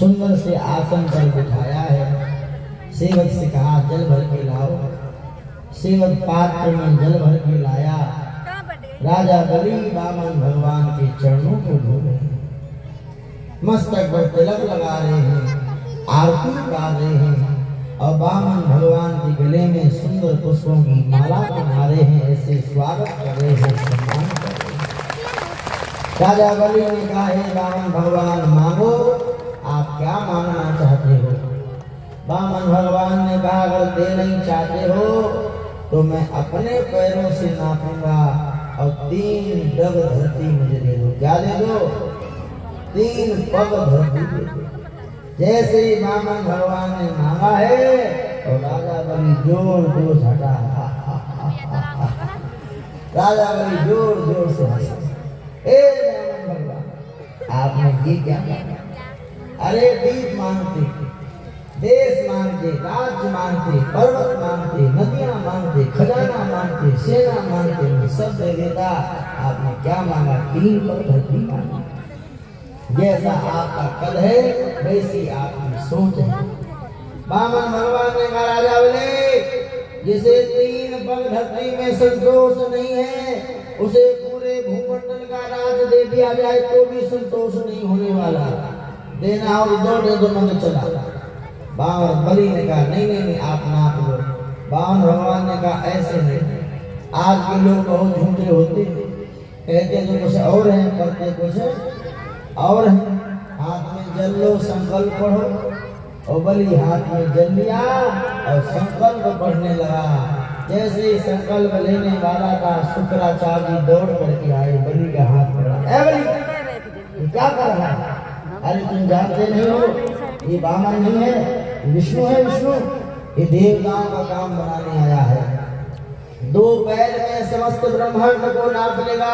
सुंदर से आसन पर बिठाया है। सेवक से कहा जल भर के लाओ। सेवक पात्र में जल भर के लाया। राजा बलि वामन भगवान के चरणों को धो रहे हैं, मस्तक पर तिलक लगा रहे हैं, आरती गा रहे हैं और वामन भगवान के गले में सुंदर पुष्पों की माला बना रहे हैं। ऐसे स्वागत कर रहे हैं, सम्मान कर रहे हैं। राजा बलि ने कहा हे वामन भगवान मांगो, आप क्या मांगना चाहते हो? वामन भगवान ने कहा अगर दे नहीं चाहते हो तो मैं अपने पैरों से नापूंगा और 3 डग धरती मुझे दे दो। क्या दे दो? 3 पग धरती दे दो। जैसे ही वामन भगवान ने मांगा है और राजा बलि जोर जोर से हटा। राजा बलि जोर जोर से हंसा। ए वामन भगवान आपने ये क्या मांगा? अरे दीप मांगते, देश मांगते, राज्य मांगते, पर्वत मांगते, नदियां मांगते, खजाना मांगते, सेना मांगते, मैं सब दे देता। आपने क्या मांगा? 3 पग धरती मांगी। जैसा आपका कद है वैसी आपकी सोच है। वामन भगवान ने कहा राजा बोले जिसे 3 पग धरती में संतोष नहीं है उसे पूरे भूमंडल का राज दे दिया जाए तो भी संतोष नहीं होने वाला। देना और दो दे मैं चला। वामन बलि ने कहा नहीं नहीं नहीं आप नाप लो। वामन भगवान ने कहा ऐसे नहीं, आज के लोग बहुत झूठे होते हैं, कहते तो कुछ और है करते कुछ और है। हाथ में जल लो, संकल्प पढ़ो। और बलि हाथ में जल लिया और संकल्प पढ़ने लगा। जैसे ही संकल्प लेने वाला था शुक्राचार्य जी दौड़ करके आए, बलि का हाथ पकड़ा। ए बलि क्या कर रहा है? अरे तुम जानते नहीं हो ये वामन नहीं है, विष्णु है। विष्णु ये देवताओं का काम बनाने आया है। 2 पैर में समस्त ब्रह्मांड को नाप लेगा,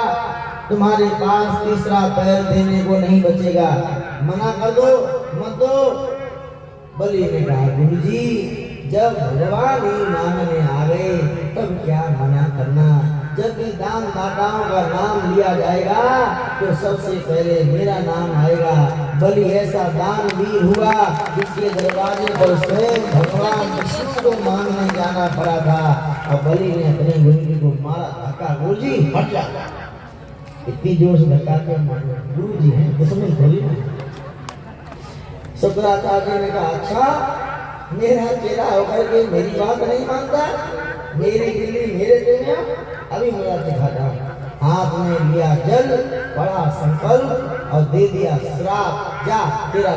तुम्हारे पास तीसरा पैर देने को नहीं बचेगा। मना कर दो, मत दो। बलि ने कहा गुरुजी जब भगवान ही मांगने आ गए तब क्या मना करना। जब भी दान दाताओं का नाम लिया जाएगा तो सबसे पहले मेरा नाम आएगा। बलि ऐसा दानवीर हुआ जिसके दरवाजे पर स्वयं भगवान विष्णु को मांगने जाना पड़ा था और बलि ने अपने गुरुजी को मारा, धक्का। गुरुजी हट जा। इतनी जोर से धक्का के मारा। गुरुजी हैं दुश्मन थोड़ी ना। शुक्राचार्य ने कहा अच्छा मेरा चेला होकर के मेरी बात नहीं मानता, मेरी गिल्ली मेरे देने अभी मेरा दिखाता हूँ। हाथ में लिया जल, बड़ा संकल्प और दे दिया श्राप, जा तेरा